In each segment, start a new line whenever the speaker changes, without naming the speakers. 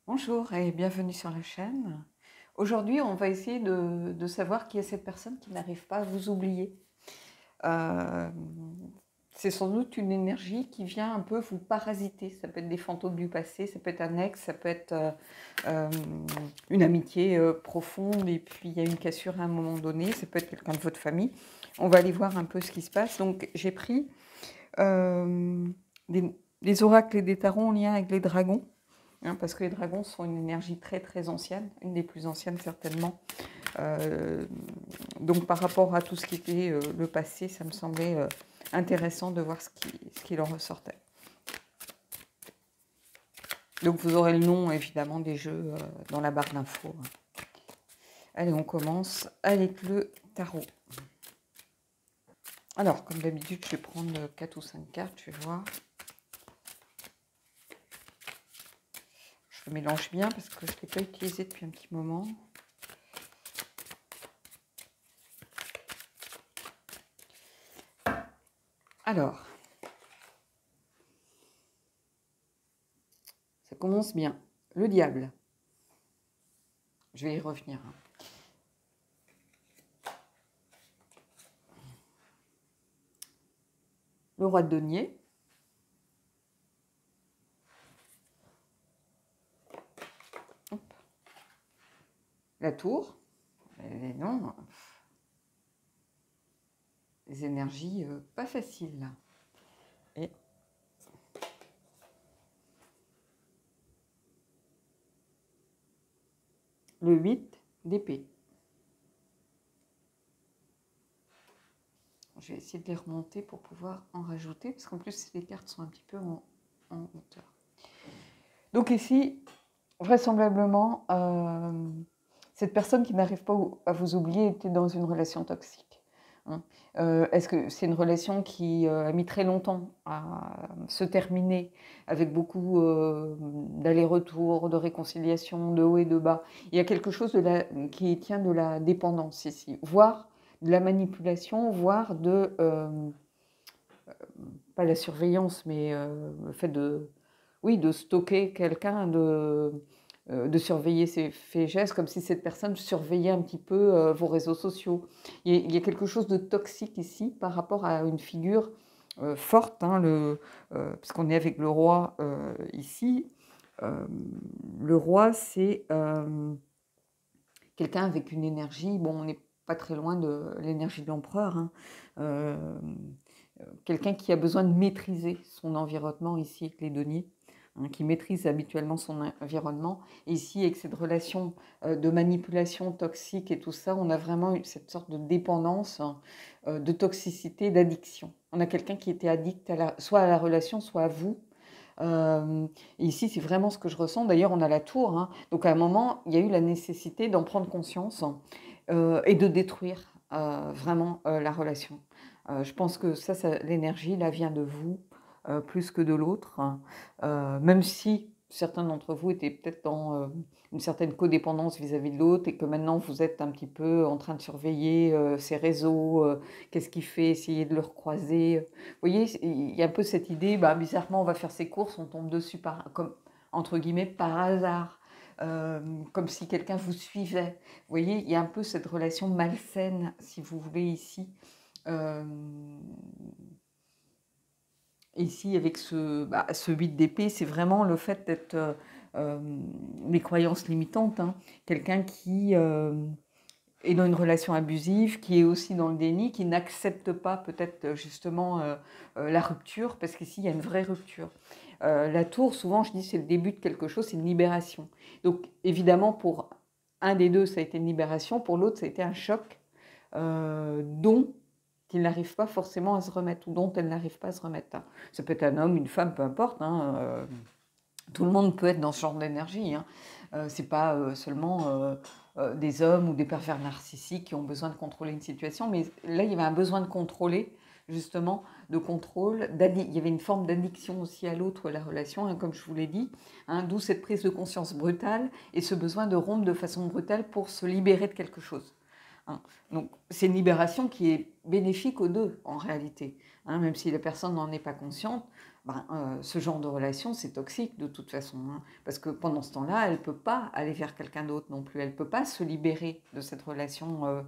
Bonjour et bienvenue sur la chaîne. Aujourd'hui, on va essayer de savoir qui est cette personne qui n'arrive pas à vous oublier. Euh, c'est sans doute une énergie qui vient un peu vous parasiter. Ça peut être des fantômes du passé, ça peut être un ex, ça peut être euh, une amitié profonde et puis il y a une cassure à un moment donné, ça peut être quelqu'un de votre famille. On va aller voir un peu ce qui se passe. Donc j'ai pris euh, des oracles et des tarots en lien avec les dragons. Parce que les dragons sont une énergie très très ancienne, une des plus anciennes certainement. Euh, donc par rapport à tout ce qui était le passé, ça me semblait intéressant de voir ce qu'il en ressortait. Donc vous aurez le nom évidemment des jeux dans la barre d'infos. Allez, on commence avec le tarot. Alors, comme d'habitude, je vais prendre 4 ou 5 cartes, je vais voir. Je mélange bien parce que je ne l'ai pas utilisé depuis un petit moment. Alors, ça commence bien. Le diable. Je vais y revenir. Le roi de denier. Hop. La tour. Et non, les énergies pas faciles là. Et le 8 d'épée. Je vais essayer de les remonter pour pouvoir en rajouter, parce qu'en plus les cartes sont un petit peu en hauteur. Donc ici, vraisemblablement, cette personne qui n'arrive pas à vous oublier était dans une relation toxique. Est-ce que c'est une relation qui a mis très longtemps à se terminer, avec beaucoup d'allers-retours, de réconciliation, de haut et de bas? Il y a quelque chose qui tient de la dépendance ici, voire de la manipulation, voire pas la surveillance, mais le fait oui, de stocker quelqu'un, de surveiller ses faits et gestes, comme si cette personne surveillait un petit peu vos réseaux sociaux. Il y a quelque chose de toxique ici par rapport à une figure forte, parce qu'on est avec le roi ici. Euh, le roi, c'est quelqu'un avec une énergie, bon, on n'est pas très loin de l'énergie de l'empereur, quelqu'un qui a besoin de maîtriser son environnement ici avec les deniers, qui maîtrise habituellement son environnement. Et ici, avec cette relation de manipulation toxique et tout ça, on a vraiment cette sorte de dépendance, de toxicité, d'addiction. On a quelqu'un qui était addict soit à la relation, soit à vous. Et ici, c'est vraiment ce que je ressens. D'ailleurs, on a la tour. Donc, à un moment, il y a eu la nécessité d'en prendre conscience et de détruire vraiment la relation. Je pense que l'énergie, là, vient de vous plus que de l'autre. Même si certains d'entre vous étaient peut-être dans une certaine codépendance vis-à-vis de l'autre et que maintenant vous êtes un petit peu en train de surveiller ses réseaux, qu'est-ce qu'il fait, essayer de le recroiser. Vous voyez, il y a un peu cette idée, bizarrement, on va faire ses courses, on tombe dessus comme, entre guillemets, par hasard. Comme si quelqu'un vous suivait. Vous voyez, il y a un peu cette relation malsaine, si vous voulez, ici. Ici, avec ce 8 d'épée, c'est vraiment le fait d'être les croyances limitantes. Quelqu'un qui est dans une relation abusive, qui est aussi dans le déni, qui n'accepte pas peut-être justement la rupture, parce qu'ici, il y a une vraie rupture. La tour, souvent, je dis, c'est le début de quelque chose, c'est une libération. Donc, évidemment, pour un des deux, ça a été une libération, pour l'autre, ça a été un choc dont il n'arrive pas forcément à se remettre, ou dont elle n'arrive pas à se remettre. Ça peut être un homme, une femme, peu importe. Tout le monde peut être dans ce genre d'énergie. C'est pas seulement des hommes ou des pervers narcissiques qui ont besoin de contrôler une situation, mais là, il y avait un besoin de contrôler, justement, de contrôle. Il y avait une forme d'addiction aussi à l'autre, à la relation, comme je vous l'ai dit, d'où cette prise de conscience brutale et ce besoin de rompre de façon brutale pour se libérer de quelque chose. Donc, c'est une libération qui est bénéfique aux deux, en réalité. Même si la personne n'en est pas consciente, ce genre de relation, c'est toxique de toute façon, hein, parce que pendant ce temps-là, elle ne peut pas aller vers quelqu'un d'autre non plus. Elle ne peut pas se libérer de cette relation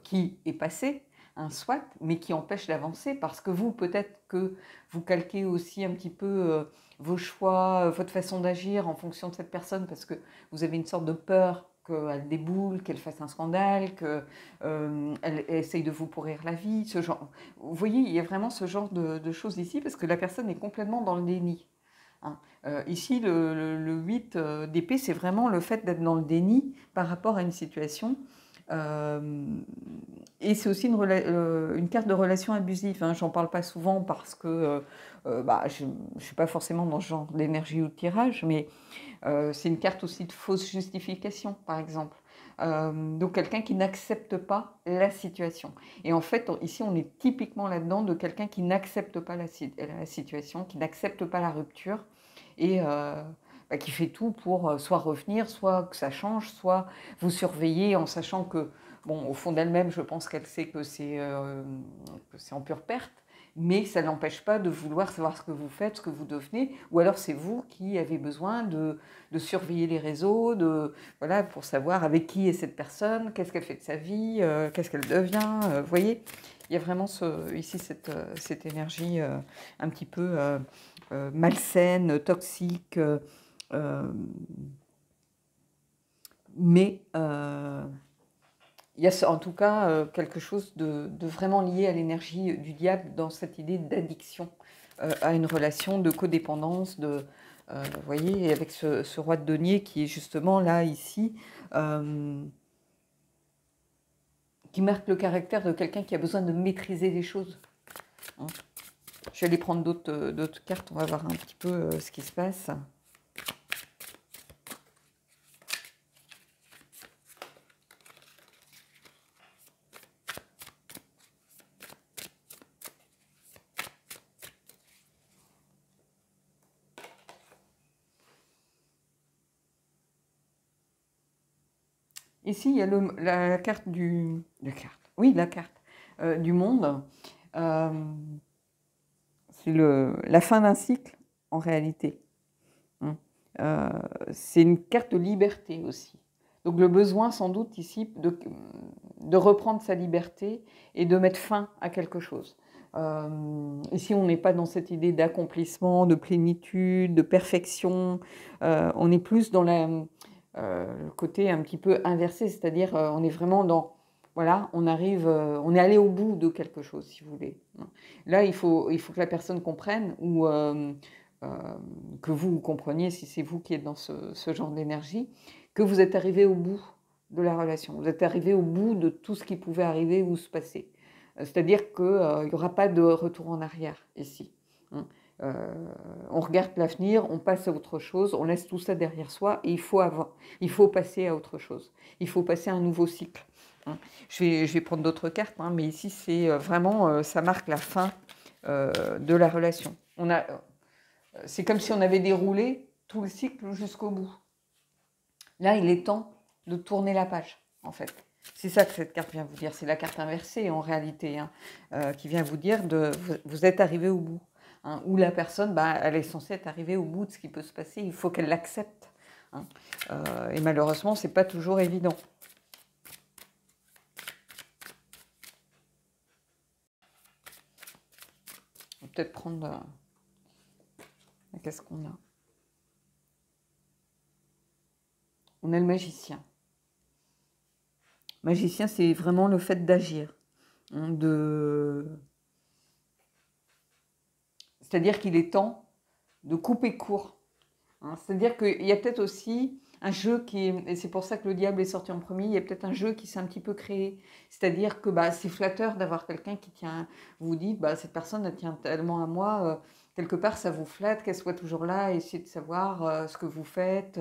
qui est passée, hein, soit, mais qui empêche d'avancer, parce que vous, peut-être que vous calquez aussi un petit peu vos choix, votre façon d'agir en fonction de cette personne, parce que vous avez une sorte de peur qu'elle déboule, qu'elle fasse un scandale, qu'elle essaye de vous pourrir la vie, ce genre. Vous voyez, il y a vraiment ce genre de choses ici, parce que la personne est complètement dans le déni, hein. Ici, le 8 d'épée, c'est vraiment le fait d'être dans le déni par rapport à une situation. Et c'est aussi une carte de relation abusive, hein. J'en parle pas souvent parce que je ne suis pas forcément dans ce genre d'énergie ou de tirage, mais c'est une carte aussi de fausse justification, par exemple. Donc quelqu'un qui n'accepte pas la situation. Et en fait, ici, on est typiquement là-dedans de quelqu'un qui n'accepte pas la situation, qui n'accepte pas la rupture et qui fait tout pour soit revenir, soit que ça change, soit vous surveiller en sachant que, bon, au fond d'elle-même, je pense qu'elle sait que c'est en pure perte, mais ça n'empêche pas de vouloir savoir ce que vous faites, ce que vous devenez, ou alors c'est vous qui avez besoin de surveiller les réseaux, voilà, pour savoir avec qui est cette personne, qu'est-ce qu'elle fait de sa vie, qu'est-ce qu'elle devient, vous voyez, il y a vraiment ici cette énergie un petit peu malsaine, toxique, mais il y a en tout cas quelque chose de vraiment lié à l'énergie du diable dans cette idée d'addiction à une relation, de codépendance, vous voyez, et avec ce roi de denier qui est justement là, ici, qui marque le caractère de quelqu'un qui a besoin de maîtriser les choses, hein. Je vais aller prendre d'autres cartes, on va voir un petit peu ce qui se passe. Ici, il y a la carte la carte du monde. C'est la fin d'un cycle, en réalité, hein. C'est une carte de liberté aussi. Donc le besoin, sans doute, ici, de reprendre sa liberté et de mettre fin à quelque chose. Ici, on n'est pas dans cette idée d'accomplissement, de plénitude, de perfection. On est plus dans le côté un petit peu inversé, c'est-à-dire on est vraiment dans, voilà, on est allé au bout de quelque chose, si vous voulez. Là, il faut que la personne comprenne ou que vous compreniez, si c'est vous qui êtes dans ce genre d'énergie, que vous êtes arrivé au bout de la relation. Vous êtes arrivé au bout de tout ce qui pouvait arriver ou se passer. C'est-à-dire qu'il n'y aura pas de retour en arrière ici, hein. On regarde l'avenir, on passe à autre chose, on laisse tout ça derrière soi et il faut passer à autre chose. Il faut passer à un nouveau cycle, hein. Je vais prendre d'autres cartes, hein, mais ici, c'est vraiment, ça marque la fin de la relation. C'est comme si on avait déroulé tout le cycle jusqu'au bout. Là, il est temps de tourner la page, en fait. C'est ça que cette carte vient vous dire. C'est la carte inversée, en réalité, hein, qui vient vous dire vous êtes arrivé au bout, hein, où la personne, elle est censée être arrivée au bout de ce qui peut se passer. Il faut qu'elle l'accepte, hein. Et malheureusement, ce n'est pas toujours évident. On va peut-être prendre... Qu'est-ce qu'on a? On a le magicien. Magicien, c'est vraiment le fait d'agir, hein, c'est-à-dire qu'il est temps de couper court, hein. C'est-à-dire qu'il y a peut-être aussi un jeu et c'est pour ça que le diable est sorti en premier, il y a peut-être un jeu qui s'est un petit peu créé. C'est-à-dire que c'est flatteur d'avoir quelqu'un qui vous dit, cette personne elle tient tellement à moi, quelque part ça vous flatte qu'elle soit toujours là, essayer de savoir ce que vous faites,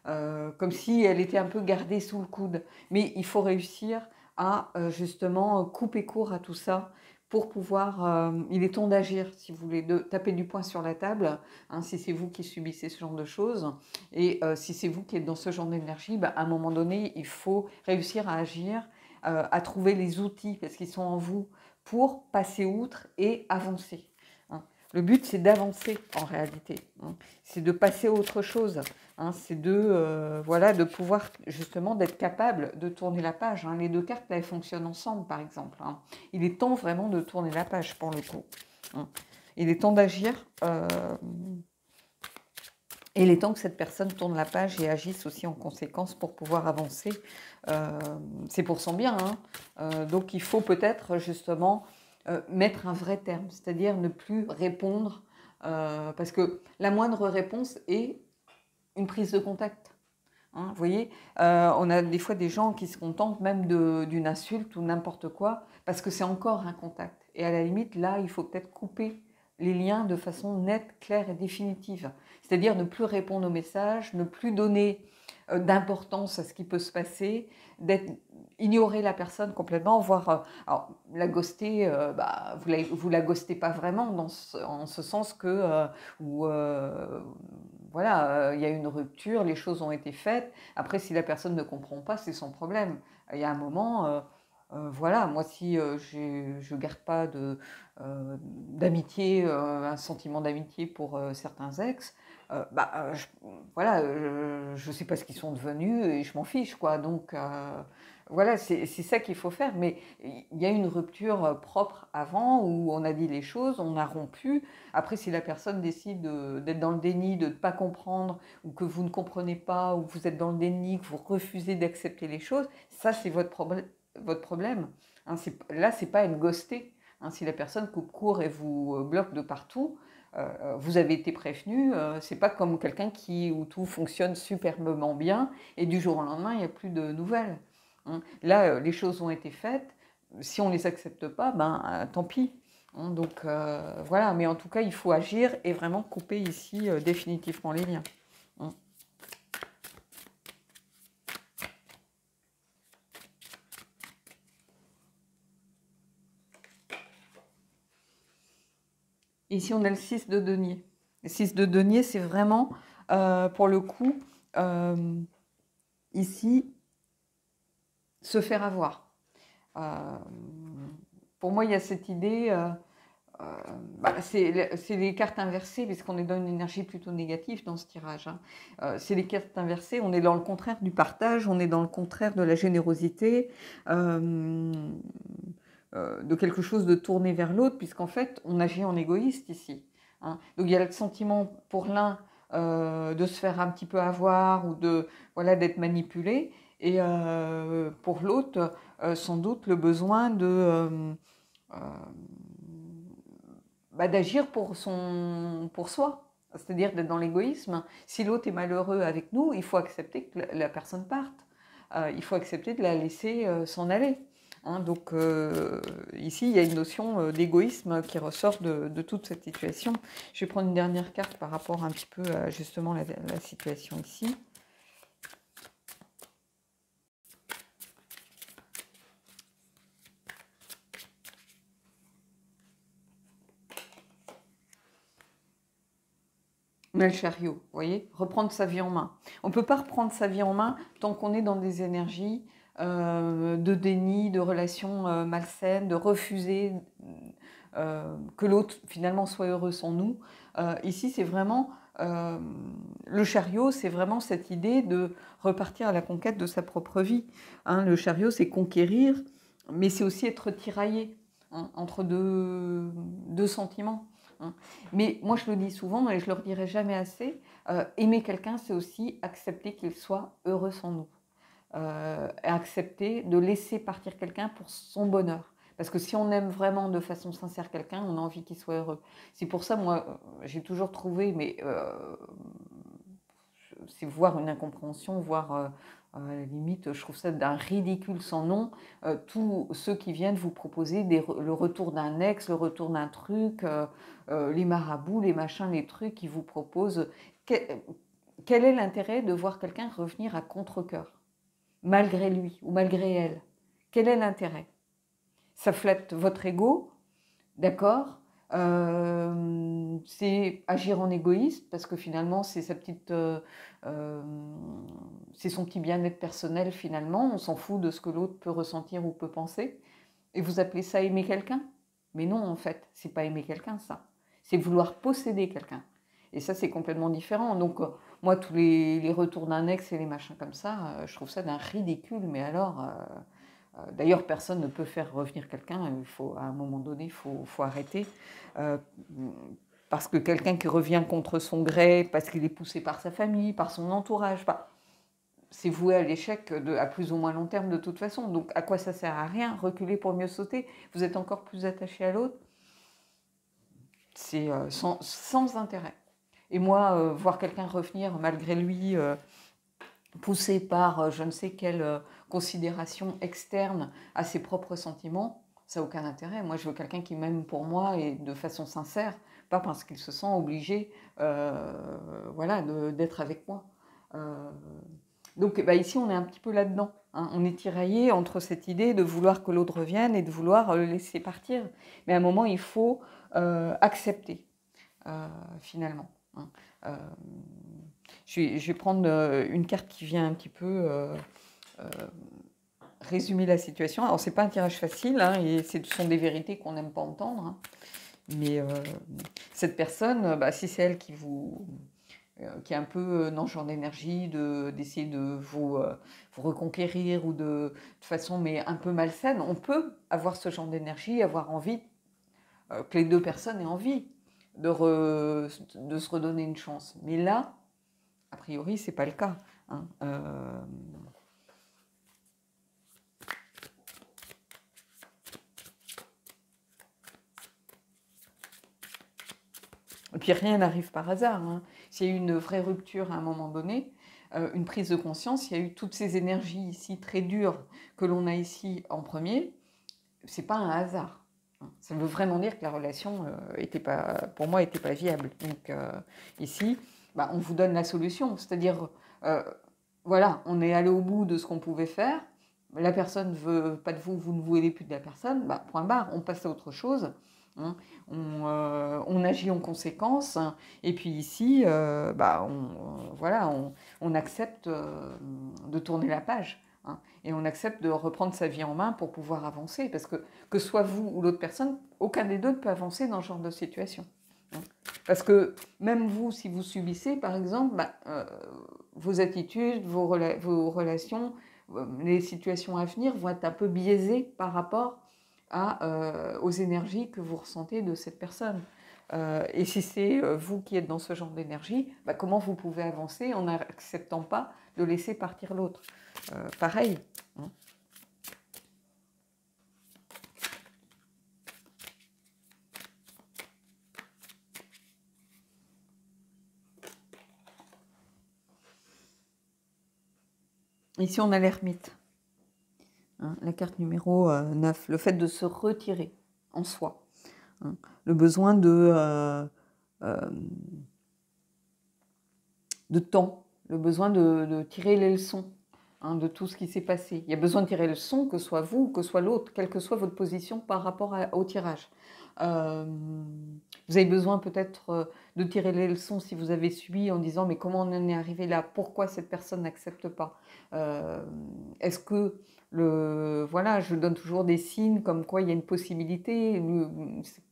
comme si elle était un peu gardée sous le coude. Mais il faut réussir à justement couper court à tout ça pour pouvoir, il est temps d'agir, si vous voulez, de taper du poing sur la table, hein, si c'est vous qui subissez ce genre de choses, et si c'est vous qui êtes dans ce genre d'énergie, à un moment donné, il faut réussir à agir, à trouver les outils, parce qu'ils sont en vous, pour passer outre et avancer, hein. Le but, c'est d'avancer en réalité, hein. C'est de passer à autre chose, hein. C'est de, voilà, de pouvoir justement d'être capable de tourner la page, hein. Les deux cartes, là, elles fonctionnent ensemble, par exemple, hein. Il est temps vraiment de tourner la page pour le coup, hein. Il est temps d'agir. Et il est temps que cette personne tourne la page et agisse aussi en conséquence pour pouvoir avancer. C'est pour son bien, hein. Donc il faut peut-être justement mettre un vrai terme, c'est-à-dire ne plus répondre, parce que la moindre réponse est une prise de contact, hein. Vous voyez, on a des fois des gens qui se contentent même d'une insulte ou n'importe quoi, parce que c'est encore un contact. Et à la limite, là, il faut peut-être couper les liens de façon nette, claire et définitive. C'est-à-dire ne plus répondre aux messages, ne plus donner d'importance à ce qui peut se passer, ignorer la personne complètement, voire alors, la ghoster, bah, vous la ghostez pas vraiment en ce sens que voilà, il y a une rupture, les choses ont été faites. Après, si la personne ne comprend pas, c'est son problème. Il y a un moment, voilà, moi si je garde pas d'amitié, un sentiment d'amitié pour certains ex, bah, voilà, je sais pas ce qu'ils sont devenus et je m'en fiche, quoi. Donc voilà, c'est ça qu'il faut faire. Mais il y a une rupture propre avant où on a dit les choses, on a rompu. Après, si la personne décide d'être dans le déni, de ne pas comprendre, ou que vous ne comprenez pas, ou que vous êtes dans le déni, que vous refusez d'accepter les choses, ça c'est votre problème, hein. Là, c'est pas une ghostée, hein. Si la personne coupe court et vous bloque de partout, vous avez été prévenu. C'est pas comme quelqu'un où tout fonctionne superbement bien et du jour au lendemain, il n'y a plus de nouvelles, hein. Là, les choses ont été faites. Si on ne les accepte pas, ben tant pis, hein. Donc voilà, mais en tout cas, il faut agir et vraiment couper ici définitivement les liens, hein. Ici, on a le 6 de denier. Le 6 de denier, c'est vraiment, pour le coup, ici, se faire avoir. Pour moi, il y a cette idée, bah, c'est les cartes inversées, puisqu'on est dans une énergie plutôt négative dans ce tirage, hein. C'est les cartes inversées, on est dans le contraire du partage, on est dans le contraire de la générosité, de quelque chose de tourné vers l'autre, puisqu'en fait, on agit en égoïste ici, hein. Donc il y a le sentiment pour l'un de se faire un petit peu avoir ou voilà, d'être manipulé, et pour l'autre, sans doute le besoin euh, bah, d'agir pour soi, c'est-à-dire d'être dans l'égoïsme. Si l'autre est malheureux avec nous, il faut accepter que la personne parte. Il faut accepter de la laisser s'en aller, hein. Donc ici, il y a une notion d'égoïsme qui ressort de toute cette situation. Je vais prendre une dernière carte par rapport un petit peu à justement la situation ici. On a le chariot, vous voyez, reprendre sa vie en main. On ne peut pas reprendre sa vie en main tant qu'on est dans des énergies de déni, de relations malsaines, de refuser que l'autre finalement soit heureux sans nous. Ici, c'est vraiment le chariot, c'est vraiment cette idée de repartir à la conquête de sa propre vie, hein. Le chariot, c'est conquérir, mais c'est aussi être tiraillé, hein, entre deux sentiments, hein. Mais moi, je le dis souvent et je le redirai jamais assez, aimer quelqu'un, c'est aussi accepter qu'il soit heureux sans nous. Accepter de laisser partir quelqu'un pour son bonheur. Parce que si on aime vraiment de façon sincère quelqu'un, on a envie qu'il soit heureux. C'est pour ça, moi, j'ai toujours trouvé, mais c'est voir une incompréhension, voir à la limite, je trouve ça d'un ridicule sans nom, tous ceux qui viennent vous proposer le retour d'un ex, le retour d'un truc, les marabouts, les machins, les trucs qui vous proposent. Quel est l'intérêt de voir quelqu'un revenir à contre-cœur, malgré lui ou malgré elle? Quel est l'intérêt? Ça flatte votre ego, d'accord, c'est agir en égoïste parce que finalement c'est c'est son petit bien-être personnel finalement, on s'en fout de ce que l'autre peut ressentir ou peut penser. Et vous appelez ça aimer quelqu'un? Mais non, en fait, c'est pas aimer quelqu'un, ça. c'est vouloir posséder quelqu'un. Et ça, c'est complètement différent. Donc, moi, tous les retours d'un ex et les machins comme ça, je trouve ça d'un ridicule. Mais alors, d'ailleurs, personne ne peut faire revenir quelqu'un. Il faut, à un moment donné, il faut arrêter. Euh, parce que quelqu'un qui revient contre son gré, parce qu'il est poussé par sa famille, par son entourage, c'est voué à l'échec à plus ou moins long terme de toute façon. Donc, à quoi ça sert? À rien. Reculer pour mieux sauter. Vous êtes encore plus attaché à l'autre. C'est sans intérêt. Et moi, voir quelqu'un revenir malgré lui, poussé par je ne sais quelle considération externe à ses propres sentiments, ça n'a aucun intérêt. Moi, je veux quelqu'un qui m'aime pour moi et de façon sincère, pas parce qu'il se sent obligé voilà, d'être avec moi. Donc bah, ici, on est un petit peu là-dedans. Hein. On est tiraillé entre cette idée de vouloir que l'autre revienne et de vouloir le laisser partir. Mais à un moment, il faut accepter, finalement. Hein. Je vais prendre une carte qui vient un petit peu résumer la situation. Alors, c'est pas un tirage facile, hein, et ce sont des vérités qu'on n'aime pas entendre. Hein. Mais cette personne, bah, si c'est elle qui est un peu dans ce genre d'énergie, d'essayer de vous reconquérir ou de façon mais un peu malsaine, on peut avoir ce genre d'énergie, avoir envie que les deux personnes aient envie de se redonner une chance. Mais là, a priori, c'est pas le cas. Hein. Et puis rien n'arrive par hasard. Hein. S'il y a eu une vraie rupture à un moment donné, une prise de conscience, il y a eu toutes ces énergies ici très dures que l'on a ici en premier, c'est pas un hasard. Hein. Ça veut vraiment dire que la relation était pas, pour moi, n'était pas viable. Donc ici, bah, on vous donne la solution, c'est-à-dire, voilà, on est allé au bout de ce qu'on pouvait faire. La personne veut pas de vous, vous ne voulez plus de la personne. Bah, point barre, on passe à autre chose. Hein. On agit en conséquence. Hein. Et puis ici, bah, voilà, on accepte de tourner la page. Hein. Et on accepte de reprendre sa vie en main pour pouvoir avancer. Parce que soit vous ou l'autre personne, aucun des deux ne peut avancer dans ce genre de situation. Hein. Parce que même vous, si vous subissez, par exemple, bah, vos attitudes, vos relations, les situations à venir vont être un peu biaisées par rapport aux énergies que vous ressentez de cette personne. Et si c'est vous qui êtes dans ce genre d'énergie, bah, comment vous pouvez avancer en n'acceptant pas de laisser partir l'autre? Pareil. Hein. Ici, on a l'ermite. Hein, la carte numéro 9. Le fait de se retirer en soi. Hein, le besoin de temps, le besoin de tirer les leçons hein, de tout ce qui s'est passé. Il y a besoin de tirer les leçons, que ce soit vous, que ce soit l'autre, quelle que soit votre position par rapport au tirage. Vous avez besoin peut-être de tirer les leçons si vous avez subi en disant mais comment on en est arrivé là? Pourquoi cette personne n'accepte pas? Est-ce que voilà, je donne toujours des signes comme quoi il y a une possibilité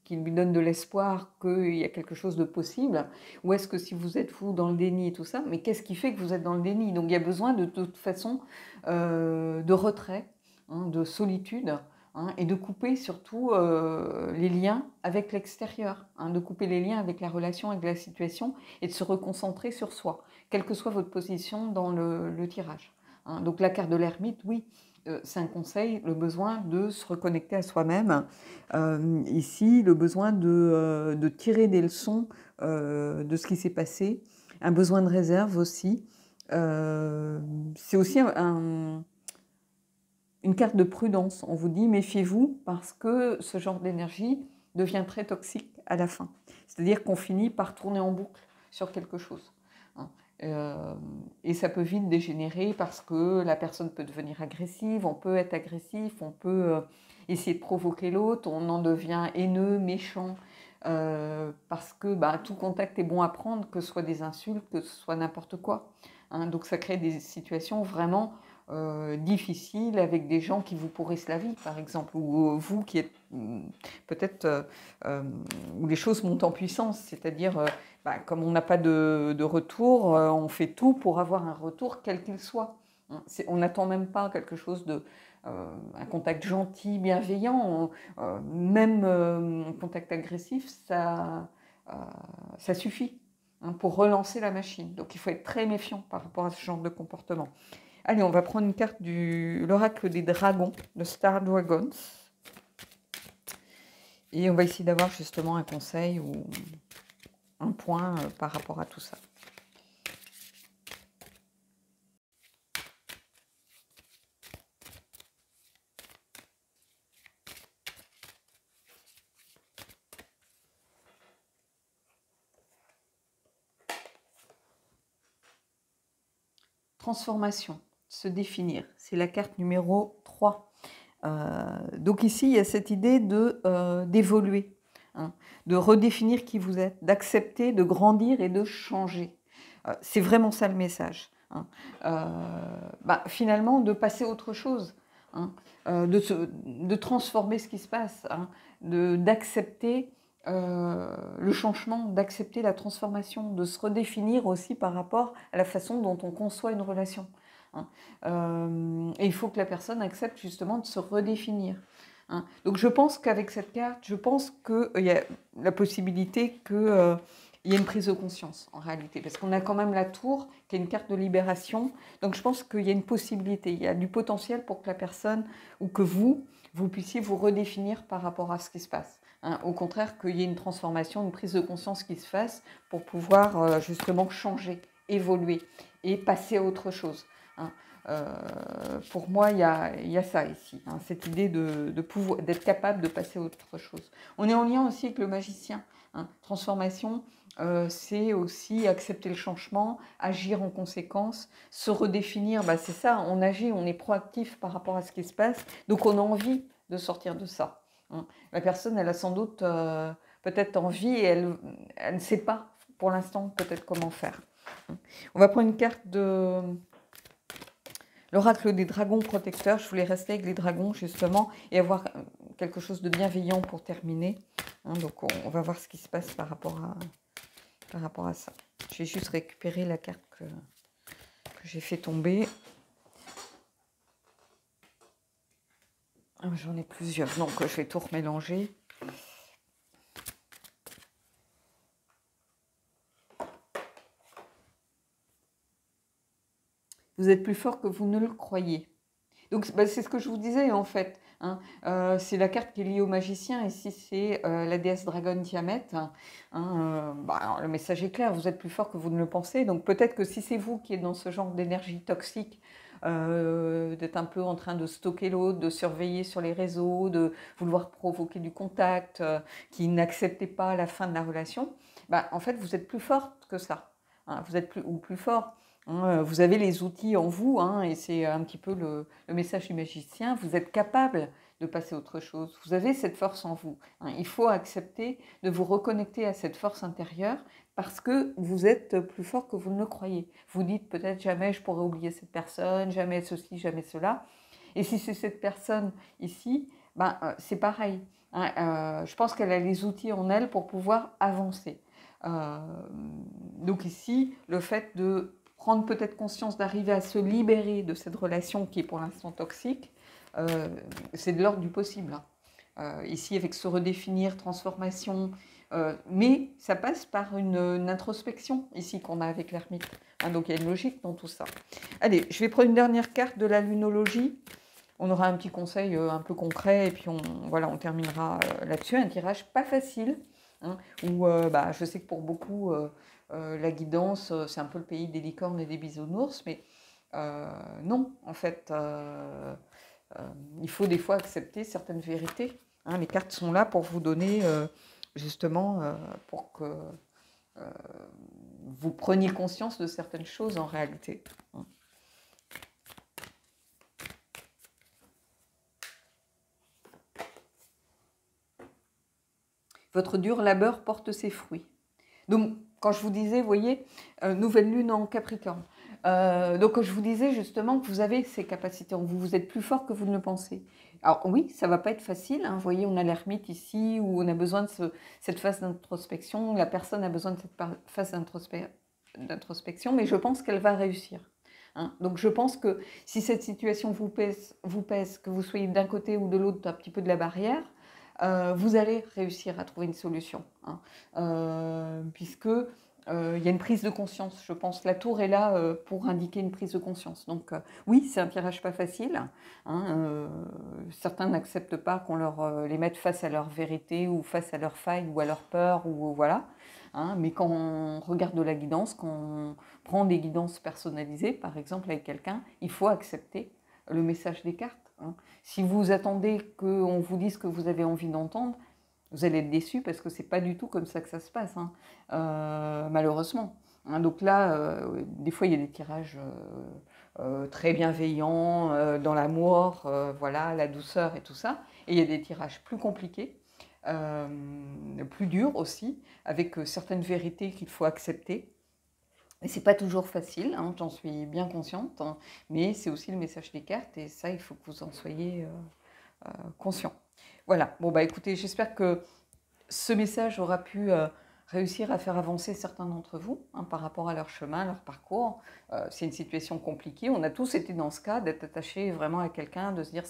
qui lui donne de l'espoir qu'il y a quelque chose de possible? Ou est-ce que si vous êtes vous dans le déni et tout ça, mais qu'est-ce qui fait que vous êtes dans le déni? Donc il y a besoin de toute façon de retrait, hein, de solitude. Hein, et de couper surtout les liens avec l'extérieur, hein, de couper les liens avec la relation, avec la situation, et de se reconcentrer sur soi, quelle que soit votre position dans le tirage. Hein. Donc la carte de l'ermite, oui, c'est un conseil, le besoin de se reconnecter à soi-même. Ici, le besoin de tirer des leçons de ce qui s'est passé, un besoin de réserve aussi. C'est aussi une carte de prudence. On vous dit méfiez-vous parce que ce genre d'énergie devient très toxique à la fin. C'est-à-dire qu'on finit par tourner en boucle sur quelque chose. Hein. Et ça peut vite dégénérer parce que la personne peut devenir agressive, on peut être agressif, on peut essayer de provoquer l'autre, on en devient haineux, méchant, parce que bah, tout contact est bon à prendre, que ce soit des insultes, que ce soit n'importe quoi. Hein. Donc ça crée des situations vraiment difficiles avec des gens qui vous pourrissent la vie, par exemple, ou vous qui êtes peut-être où les choses montent en puissance, c'est-à-dire, comme on n'a pas de retour, on fait tout pour avoir un retour quel qu'il soit. Hein. On n'attend même pas quelque chose un contact gentil, bienveillant, même un contact agressif, ça suffit, hein, pour relancer la machine. Donc il faut être très méfiant par rapport à ce genre de comportement. Allez, on va prendre une carte de l'oracle des dragons, le Star Dragons. Et on va essayer d'avoir justement un conseil ou un point par rapport à tout ça. Transformation, se définir, c'est la carte numéro 3. Donc ici, il y a cette idée d'évoluer, hein, de redéfinir qui vous êtes, d'accepter, de grandir et de changer. C'est vraiment ça le message. Hein. Finalement, de passer à autre chose, hein, de transformer ce qui se passe, hein, d'accepter le changement, d'accepter la transformation, de se redéfinir aussi par rapport à la façon dont on conçoit une relation. Hein. Et il faut que la personne accepte justement de se redéfinir. Hein. Donc je pense qu'avec cette carte, je pense qu'il y a la possibilité qu'il y ait une prise de conscience en réalité, parce qu'on a quand même la tour qui est une carte de libération. Donc je pense qu'il y a une possibilité, il y a du potentiel pour que la personne ou que vous puissiez vous redéfinir par rapport à ce qui se passe. Hein, au contraire, qu'il y ait une transformation, une prise de conscience qui se fasse pour pouvoir justement changer, évoluer et passer à autre chose. Hein. Pour moi, il y a ça ici, hein, cette idée d'être capable de passer à autre chose. On est en lien aussi avec le magicien. Hein. Transformation, c'est aussi accepter le changement, agir en conséquence, se redéfinir. C'est ça, on agit, on est proactif par rapport à ce qui se passe, donc on a envie de sortir de ça. La personne, elle a sans doute peut-être envie et elle ne sait pas pour l'instant peut-être comment faire. On va prendre une carte de l'oracle des dragons protecteurs. Je voulais rester avec les dragons justement et avoir quelque chose de bienveillant pour terminer. Donc on va voir ce qui se passe par rapport à ça. Je vais juste récupérer la carte que j'ai fait tomber. J'en ai plusieurs, donc je vais tout remélanger. Vous êtes plus fort que vous ne le croyez. Donc c'est ce que je vous disais en fait. Hein. C'est la carte qui est liée au magicien. Ici c'est la déesse Dragon Tiamat. Hein. Alors, le message est clair, vous êtes plus fort que vous ne le pensez. Donc peut-être que si c'est vous qui êtes dans ce genre d'énergie toxique, d'être un peu en train de stocker l'autre, de surveiller sur les réseaux, de vouloir provoquer du contact, qui n'acceptez pas la fin de la relation, en fait vous êtes plus forte que ça. Hein. Vous êtes plus fort. Vous avez les outils en vous, hein, et c'est un petit peu le message du magicien, vous êtes capable de passer à autre chose, vous avez cette force en vous. Hein. Il faut accepter de vous reconnecter à cette force intérieure parce que vous êtes plus fort que vous ne le croyez. Vous dites peut-être jamais je pourrais oublier cette personne, jamais ceci, jamais cela. Et si c'est cette personne ici, c'est pareil. Hein. Je pense qu'elle a les outils en elle pour pouvoir avancer. Donc ici, le fait de prendre peut-être conscience d'arriver à se libérer de cette relation qui est pour l'instant toxique, c'est de l'ordre du possible. Hein. Ici, avec se redéfinir, transformation, mais ça passe par une introspection ici qu'on a avec l'ermite. Hein, donc il y a une logique dans tout ça. Allez, je vais prendre une dernière carte de la lunologie. On aura un petit conseil un peu concret et puis on terminera là-dessus. Un tirage pas facile, hein, où je sais que pour beaucoup, la guidance, c'est un peu le pays des licornes et des bisounours, mais non, en fait, il faut des fois accepter certaines vérités. Hein. Les cartes sont là pour vous donner, justement, pour que vous preniez conscience de certaines choses en réalité. Hein. Votre dur labeur porte ses fruits. Donc, quand je vous disais, vous voyez, nouvelle lune en Capricorne. Donc, quand je vous disais justement que vous avez ces capacités en vous, vous êtes plus fort que vous ne le pensez. Alors oui, ça va pas être facile, hein. Vous voyez, on a l'ermite ici où on a besoin de cette phase d'introspection. La personne a besoin de cette phase d'introspection, mais je pense qu'elle va réussir. Hein. Donc je pense que si cette situation vous pèse, que vous soyez d'un côté ou de l'autre un petit peu de la barrière, vous allez réussir à trouver une solution. Hein. Puisque il y a une prise de conscience, je pense. La tour est là pour indiquer une prise de conscience. Donc oui, c'est un tirage pas facile. Hein, certains n'acceptent pas qu'on les mette face à leur vérité ou face à leurs failles ou à leur peur ou voilà. Hein, mais quand on regarde de la guidance, quand on prend des guidances personnalisées, par exemple avec quelqu'un, il faut accepter le message des cartes. Hein. Si vous attendez qu'on vous dise ce que vous avez envie d'entendre, vous allez être déçu parce que c'est pas du tout comme ça que ça se passe, hein, malheureusement. Hein, donc là, des fois, il y a des tirages très bienveillants, dans l'amour, voilà, la douceur et tout ça. Et il y a des tirages plus compliqués, euh, plus durs aussi, avec certaines vérités qu'il faut accepter. Et c'est pas toujours facile, hein, j'en suis bien consciente, hein, mais c'est aussi le message des cartes et ça, il faut que vous en soyez conscient. Voilà, bon bah écoutez, j'espère que ce message aura pu réussir à faire avancer certains d'entre vous hein, par rapport à leur chemin, leur parcours. C'est une situation compliquée. On a tous été dans ce cas, d'être attaché vraiment à quelqu'un, de se dire,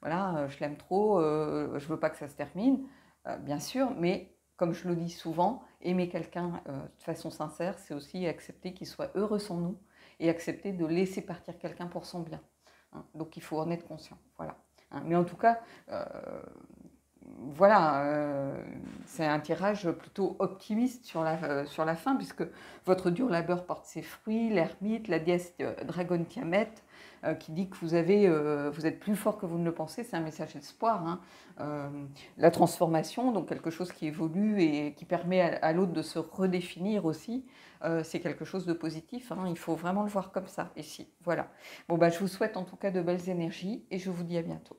voilà, je l'aime trop, je veux pas que ça se termine, bien sûr, mais comme je le dis souvent, aimer quelqu'un de façon sincère, c'est aussi accepter qu'il soit heureux sans nous et accepter de laisser partir quelqu'un pour son bien. Hein. Donc il faut en être conscient. Voilà. Hein. Mais en tout cas, voilà, c'est un tirage plutôt optimiste sur la fin, puisque votre dur labeur porte ses fruits, l'ermite, la déesse Dragon Tiamet, qui dit que vous êtes plus fort que vous ne le pensez, c'est un message d'espoir. Hein. La transformation, donc quelque chose qui évolue et qui permet à l'autre de se redéfinir aussi, c'est quelque chose de positif. Hein. Il faut vraiment le voir comme ça, ici. Voilà. Bon, bah, je vous souhaite en tout cas de belles énergies et je vous dis à bientôt.